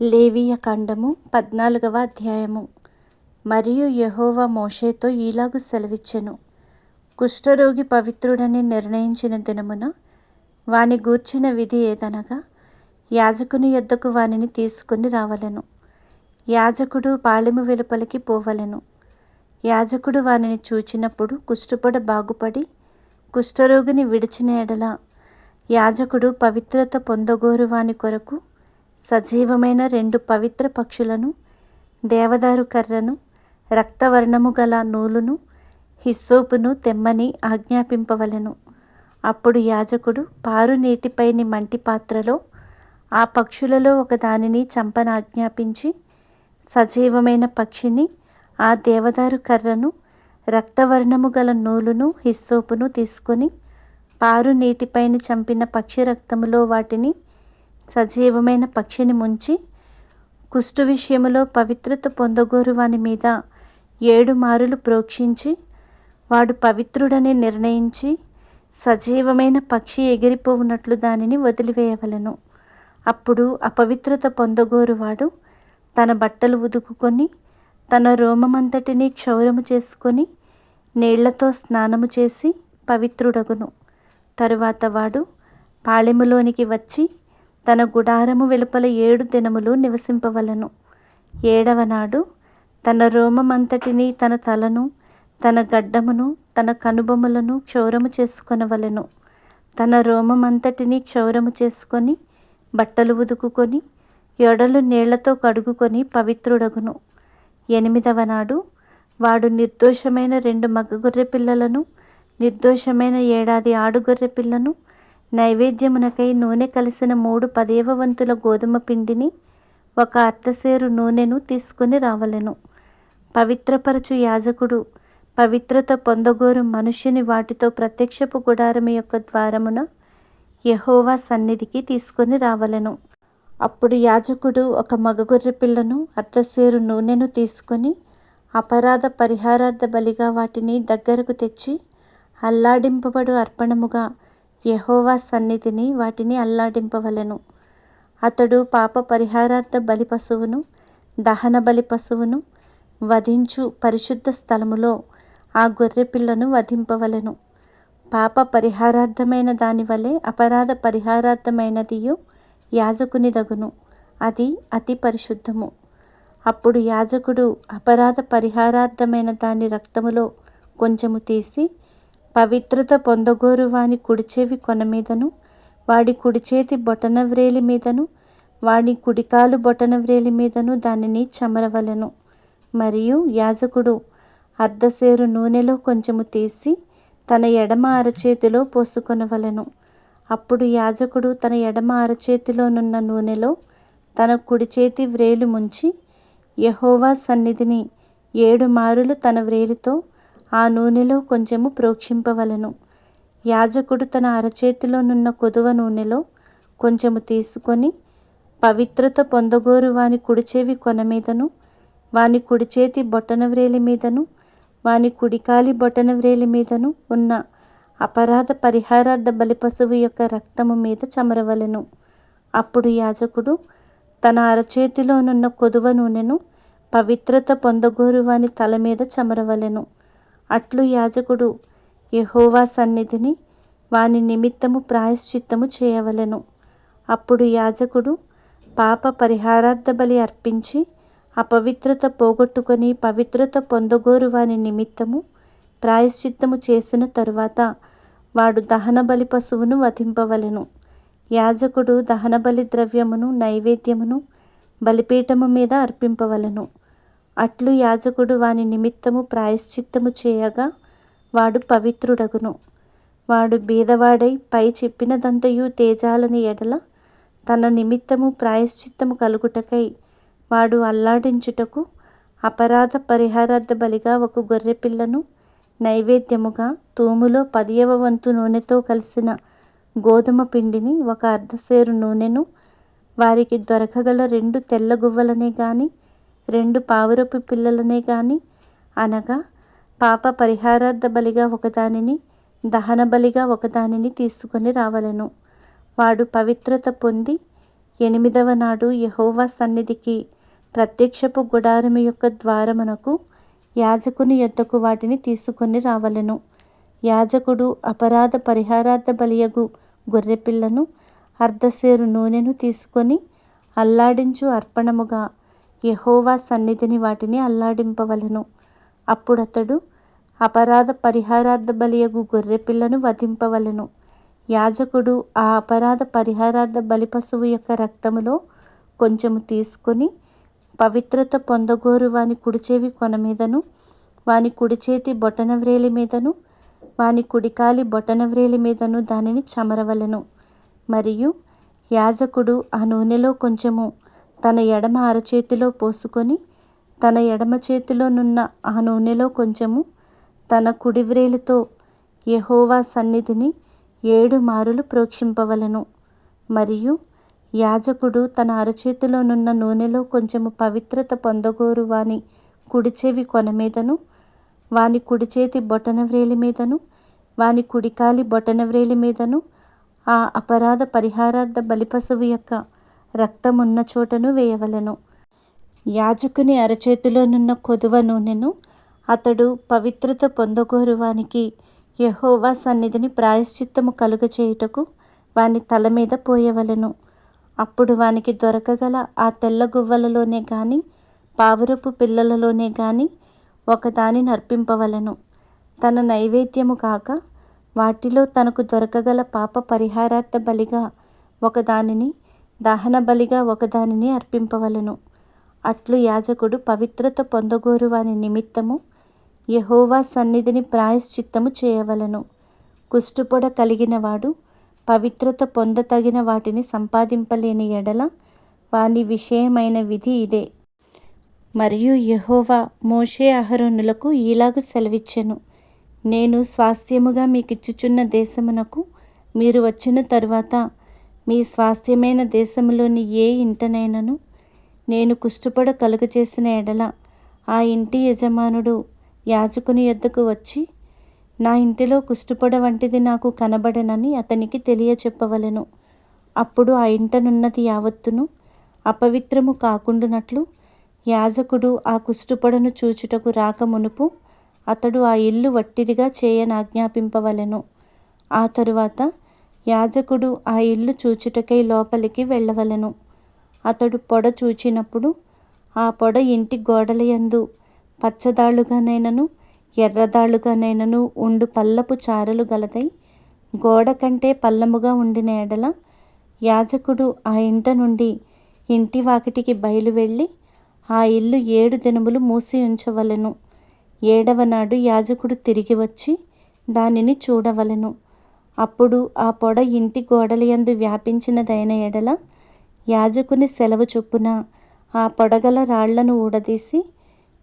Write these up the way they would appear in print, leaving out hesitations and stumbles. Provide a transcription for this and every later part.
లేవియ కాండము 14వ అధ్యాయము. మరియు యెహోవా మోషేతో ఈలాగు సెలవిచ్చెను. కుష్ఠరోగి పవిత్రుడని నిర్ణయించిన దినమున వాని గూర్చిన విధి ఏదనగా, యాజకుని యొద్దకు వానిని తీసుకుని రావలెను. యాజకుడు పాళెము వెలుపలికి పోవలెను. యాజకుడు వానిని చూచినప్పుడు కుష్ఠుపొడ బాగుపడి కుష్ఠరోగిని విడిచిన ఎడల, యాజకుడు పవిత్రత పొందగోరు వాని కొరకు సజీవమైన 2 పవిత్ర పక్షులను, దేవదారు కర్రను, రక్తవర్ణము గల నూలును, హిస్సోపును తెమ్మని ఆజ్ఞాపింపవలెను. అప్పుడు యాజకుడు పారు నీటిపైని మంటి పాత్రలో ఆ పక్షులలో ఒకదానిని చంపనాజ్ఞాపించి, సజీవమైన పక్షిని, ఆ దేవదారు కర్రను, రక్తవర్ణము గల నూలును, హిస్సోపును తీసుకొని పారు నీటిపైన చంపిన పక్షి రక్తములో వాటిని, సజీవమైన పక్షిని ముంచి, కుష్టు విషయములో పవిత్రత పొందగోరు వాని మీద 7 మారులు ప్రోక్షించి, వాడు పవిత్రుడని నిర్ణయించి సజీవమైన పక్షి ఎగిరిపోవునట్లు దానిని వదిలివేయవలెను. అప్పుడు అపవిత్రత పొందగోరువాడు తన బట్టలు ఉదుకుకొని, తన రోమమంతటిని క్షౌరము చేసుకొని, నీళ్లతో స్నానము చేసి పవిత్రుడగును. తరువాత వాడు పాళెములోనికి వచ్చి తన గుడారము వెలుపల 7 దినములు నివసింపవలెను. 7వ నాడు తన రోమమంతటిని, తన తలను, తన గడ్డమును, తన కనుబొమ్మలను క్షౌరము చేసుకొనవలెను. తన రోమమంతటిని క్షౌరము చేసుకొని, బట్టలు ఉదుకుకొని, యొడలు నీళ్లతో కడుగుకొని పవిత్రుడగును. 8వ నాడు వాడు నిర్దోషమైన 2 మగ గొర్రె పిల్లలను, నిర్దోషమైన 1 ఏడాది ఆడుగొర్రె పిల్లను, నైవేద్యమునకై నూనె కలిసిన 3 10వ వంతుల గోధుమ పిండిని, 1 అర్ధసేరు నూనెను తీసుకుని రావలెను. పవిత్రపరచు యాజకుడు పవిత్రత పొందగోరు మనుష్యుని వాటితో ప్రత్యక్షపు గుడారము యొక్క ద్వారమున యెహోవా సన్నిధికి తీసుకొని రావలెను. అప్పుడు యాజకుడు 1 మగ గొర్రె పిల్లను, అర్ధసేరు నూనెను తీసుకొని అపరాధ పరిహారార్థ బలిగా వాటిని దగ్గరకు తెచ్చి, అల్లాడింపబడు అర్పణముగా యెహోవా సన్నిధిని వాటిని అల్లాడింపవలెను. అతడు పాప పరిహారార్థ బలి పశువును, దహన బలి పశువును వధించు పరిశుద్ధ స్థలములో ఆ గొర్రె పిల్లను వధింపవలెను. పాప పరిహారార్థమైన దాని వలె అపరాధ పరిహారార్థమైనదియు యాజకునిదగును. అది అతి పరిశుద్ధము. అప్పుడు యాజకుడు అపరాధ పరిహారార్థమైన దాని రక్తములో కొంచెము తీసి, పవిత్రత పొందగోరు వాని కుడిచెవి కొన మీదను, వాడి కుడిచేతి బొటన వ్రేలి మీదను, వాడి కుడికాలు బొటన వ్రేలి మీదను దానిని చమరవలెను. మరియు యాజకుడు అర్ధసేరు నూనెలో కొంచెము తీసి తన ఎడమ అరచేతిలో పోసుకొనవలెను. అప్పుడు యాజకుడు తన ఎడమ అరచేతిలోనున్న నూనెలో తన కుడిచేతి వ్రేలు ముంచి, యెహోవా సన్నిధిని 7 మారులు తన వ్రేలితో ఆ నూనెలో కొంచెము ప్రోక్షింపవలెను. యాజకుడు తన అరచేతిలోనున్న కొదువ నూనెలో కొంచెము తీసుకొని పవిత్రత పొందగోరు వాని కుడిచెవి కొన మీదను, వాని కుడిచేతి బొటన వ్రేలి మీదను, వాని కుడికాలి బొటన వ్రేలి మీదను ఉన్న అపరాధ పరిహారార్థ బలి పశువు యొక్క రక్తము మీద చమరవలెను. అప్పుడు యాజకుడు తన అరచేతిలోనున్న కొదువ నూనెను పవిత్రత పొందగోరు వాని తల మీద చమరవలెను. అట్లు యాజకుడు యెహోవా సన్నిధిని వాని నిమిత్తము ప్రాయశ్చిత్తము చేయవలెను. అప్పుడు యాజకుడు పాప పరిహారార్థ బలి అర్పించి అపవిత్రత పోగొట్టుకొని పవిత్రత పొందగోరు వాని నిమిత్తము ప్రాయశ్చిత్తము చేసిన తరువాత వాడు దహన బలి పశువును వధింపవలెను. యాజకుడు దహన బలి ద్రవ్యమును, నైవేద్యమును బలిపీఠము మీద అర్పింపవలెను. అట్లు యాజకుడు వాని నిమిత్తము ప్రాయశ్చిత్తము చేయగా వాడు పవిత్రుడగును. వాడు బీదవాడై పై చెప్పినదంతయు తేజాలని ఎడల, తన నిమిత్తము ప్రాయశ్చిత్తము కలుగుటకై వాడు అల్లాడించుటకు అపరాధ పరిహారార్థ బలిగా 1 గొర్రె పిల్లను, నైవేద్యముగా తూములో 10వ వంతు నూనెతో కలిసిన గోధుమ పిండిని, 1 అర్ధసేరు నూనెను, వారికి దొరకగల 2 తెల్ల గువ్వలనే గాని, 2 పావురపు పిల్లలనే గాని, అనగా పాప పరిహారార్థ బలిగా ఒకదానిని, దహన బలిగా ఒకదానిని తీసుకొని రావలెను. వాడు పవిత్రత పొంది 8వ నాడు యెహోవా సన్నిధికి ప్రత్యక్షపు గుడారము యొక్క ద్వారమునకు యాజకుని యొద్దకు వాటిని తీసుకొని రావలెను. యాజకుడు అపరాధ పరిహారార్థ బలియగు గొర్రెపిల్లను అర్ధసేరు నూనెను తీసుకొని అల్లాడించు అర్పణముగా యెహోవా సన్నిధిని వాటిని అల్లాడింపవలెను. అప్పుడతడు అపరాధ పరిహారార్థ బలియగు గొర్రెపిల్లను వధింపవలెను. యాజకుడు ఆ అపరాధ పరిహారార్థ బలి పశువు యొక్క రక్తములో కొంచెము తీసుకొని పవిత్రత పొందగోరు వాని కుడిచెవి కొన మీదను, వాని కుడిచేతి బొటనవ్రేలి మీదను, వాని కుడికాలి బొటనవ్రేలి మీదను దానిని చమరవలెను. మరియు యాజకుడు ఆ నూనెలో కొంచెము తన ఎడమ అరచేతిలో పోసుకొని తన ఎడమ చేతిలోనున్న ఆ నూనెలో కొంచెము తన కుడివ్రేలితో యెహోవా సన్నిధిని 7 మారులు ప్రోక్షింపవలెను. మరియు యాజకుడు తన అరచేతిలోనున్న నూనెలో కొంచెము పవిత్రత పొందగోరు వాని కుడిచెవి కొన మీదను, వాని కుడిచేతి బొటనవ్రేలి మీదను, వాని కుడికాలి బొటనవ్రేలి మీదను ఆ అపరాధ పరిహారార్థ బలిపశువు యొక్క రక్తమున్న చోటను వేయవలెను. యాజకుని అరచేతిలోనున్న కొదువ నూనెను అతడు పవిత్రత పొందగోరు వానికి యెహోవా సన్నిధిని ప్రాయశ్చిత్తము కలుగచేయుటకు వాని తల మీద పోయవలెను. అప్పుడు వానికి దొరకగల ఆ తెల్ల గువ్వలలోనే గాని పావురపు పిల్లలలోనే గాని ఒకదానిని అర్పింపవలెను. తన నైవేద్యము కాక వాటిలో తనకు దొరకగల పాప పరిహారార్థ బలిగా ఒకదానిని, దహన బలిగా ఒకదానిని అర్పింపవలెను. అట్లు యాజకుడు పవిత్రత పొందగోరు వాని నిమిత్తము యెహోవా సన్నిధిని ప్రాయశ్చిత్తము చేయవలెను. కుష్టుపొడ కలిగినవాడు పవిత్రత పొందతగిన వాటిని సంపాదింపలేని ఎడల వాని విషయమైన విధి ఇదే. మరియు యెహోవా మోషే అహరోనులకు ఈలాగు సెలవిచ్చెను. నేను స్వాస్థ్యముగా మీకిచ్చుచున్న దేశమునకు మీరు వచ్చిన తరువాత మీ స్వాస్థ్యమైన దేశములోని ఏ ఇంటనైనను నేను కుష్టుపొడ కలుగచేసిన ఎడల ఆ ఇంటి యజమానుడు యాజకుని యొద్దకు వచ్చి నా ఇంటిలో కుష్టుపొడ వంటిది నాకు కనబడెనని అతనికి తెలియచెప్పవలెను. అప్పుడు ఆ ఇంటనున్నది యావత్తును అపవిత్రము కాకుండునట్లు యాజకుడు ఆ కుష్టుపొడను చూచుటకు రాక మునుపు అతడు ఆ ఇల్లు వట్టిదిగా చేయనాజ్ఞాపింపవలెను. ఆ తరువాత యాజకుడు ఆ ఇల్లు చూచుటకై లోపలికి వెళ్ళవలెను. అతడు పొడ చూచినప్పుడు ఆ పొడ ఇంటి గోడలయందు పచ్చదాళ్లుగానైనను ఎర్రదాళ్లుగానైనను ఉండు పల్లపు చారలు గలదై గోడ కంటే పల్లముగా ఉండిన ఎడల యాజకుడు ఆ ఇంట నుండి ఇంటి వాకిటికి బయలు వెళ్ళి ఆ ఇల్లు 7 దినములు మూసి ఉంచవలెను. 7వ నాడు యాజకుడు తిరిగి వచ్చి దానిని చూడవలెను. అప్పుడు ఆ పొడ ఇంటి గోడలయందు వ్యాపించినదైన ఎడల యాజకుని సెలవు చొప్పున ఆ పొడగల రాళ్లను ఊడదీసి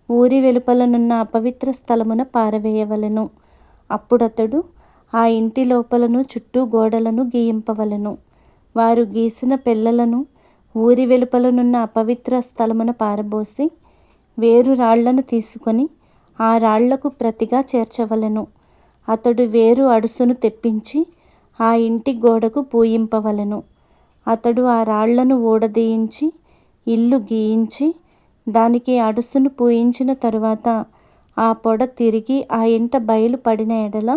ఊరి వెలుపలనున్న అపవిత్ర స్థలమున పారవేయవలెను. అప్పుడతడు ఆ ఇంటి లోపలను చుట్టూ గోడలను గీయింపవలెను. వారు గీసిన పెళ్లలను ఊరి వెలుపలనున్న అపవిత్ర స్థలమున పారబోసి వేరు రాళ్లను తీసుకొని ఆ రాళ్లకు ప్రతిగా చేర్చవలెను. అతడు వేరు అడుసును తెప్పించి ఆ ఇంటి గోడకు పూయింపవలెను. అతడు ఆ రాళ్లను ఊడదీయించి ఇల్లు గీయించి దానికి అడుసును పూయించిన తరువాత ఆ పొడ తిరిగి ఆ ఇంట బయలు పడిన ఎడల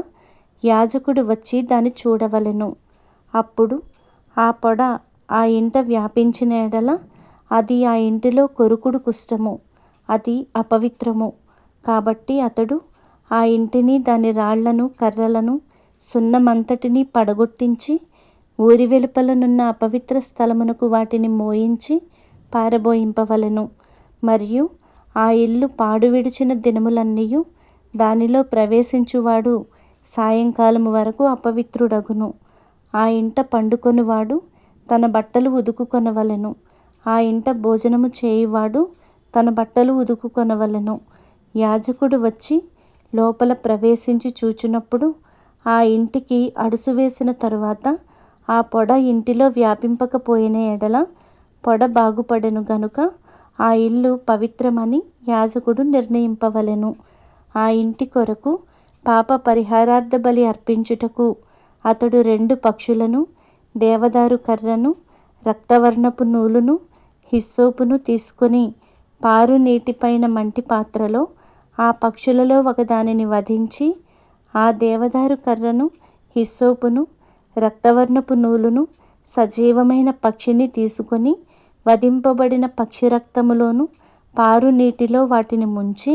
యాజకుడు వచ్చి దాన్ని చూడవలెను. అప్పుడు ఆ పొడ ఆ ఇంట వ్యాపించిన ఎడల అది ఆ ఇంటిలో కొరుకుడు కుష్టము, అది అపవిత్రము. కాబట్టి అతడు ఆ ఇంటిని దాని రాళ్లను కర్రలను సున్నమంతటినీ పడగొట్టించి ఊరి వెలుపలనున్న అపవిత్ర స్థలమునకు వాటిని మోయించి పారబోయింపవలెను. మరియు ఆ ఇల్లు పాడు విడిచిన దినములన్నీయు దానిలో ప్రవేశించువాడు సాయంకాలము వరకు అపవిత్రుడగును. ఆ ఇంట పండుకొనువాడు తన బట్టలు ఉదుకుకొనవలెను. ఆ ఇంట భోజనము చేయువాడు తన బట్టలు ఉదుకుకొనవలెను. యాజకుడు వచ్చి లోపల ప్రవేశించి చూచునప్పుడు ఆ ఇంటికి అడుసు వేసిన తరువాత ఆ పొడ ఇంటిలో వ్యాపింపకపోయిన ఎడల పొడ బాగుపడెను గనుక ఆ ఇల్లు పవిత్రమని యాజకుడు నిర్ణయింపవలెను. ఆ ఇంటి కొరకు పాప పరిహారార్థ బలి అర్పించుటకు అతడు 2 పక్షులను, దేవదారు కర్రను, రక్తవర్ణపు నూలును హిస్సోపును తీసుకొని పారు నీటిపైన మంటి పాత్రలో ఆ పక్షులలో ఒకదానిని వధించి ఆ దేవదారు కర్రను, హిస్సోపును, రక్తవర్ణపు నూలును సజీవమైన పక్షిని తీసుకొని వధింపబడిన పక్షి రక్తములోను పారు నీటిలో వాటిని ముంచి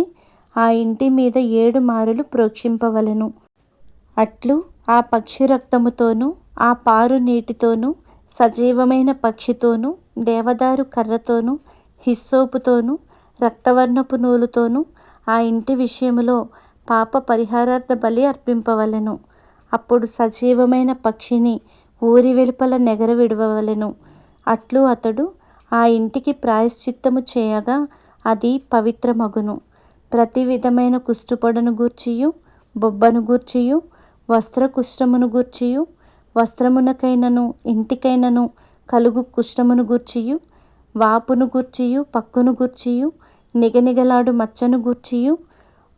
ఆ ఇంటి మీద 7 మారులు ప్రోక్షింపవలెను. అట్లు ఆ పక్షి రక్తముతోనూ ఆ పారు నీటితోనూ సజీవమైన పక్షితోనూ దేవదారు కర్రతోనూ హిస్సోపుతోనూ రక్తవర్ణపు నూలుతోనూ ఆ ఇంటి విషయములో పాప పరిహారార్థ బలి అర్పింపవలెను. అప్పుడు సజీవమైన పక్షిని ఊరి వెలుపల నెగర విడవవలెను. అట్లు అతడు ఆ ఇంటికి ప్రాయశ్చిత్తము చేయగా అది పవిత్రమగును. ప్రతి విధమైన కుష్టుపొడను గూర్చియు బొబ్బను గూర్చియు వస్త్రకుష్ఠమును గూర్చియు వస్త్రమునకైనను ఇంటికైనను కలుగు కుష్ఠమును గూర్చియు వాపును గూర్చియు పక్కును గూర్చియు నిగనిగలాడు మచ్చను గూర్చియు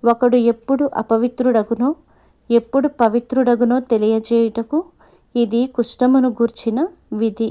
ఒకడు ఎప్పుడు అపవిత్రుడగునో ఎప్పుడు పవిత్రుడగునో తెలియజేయుటకు ఇది కుష్ఠమును గూర్చిన విధి.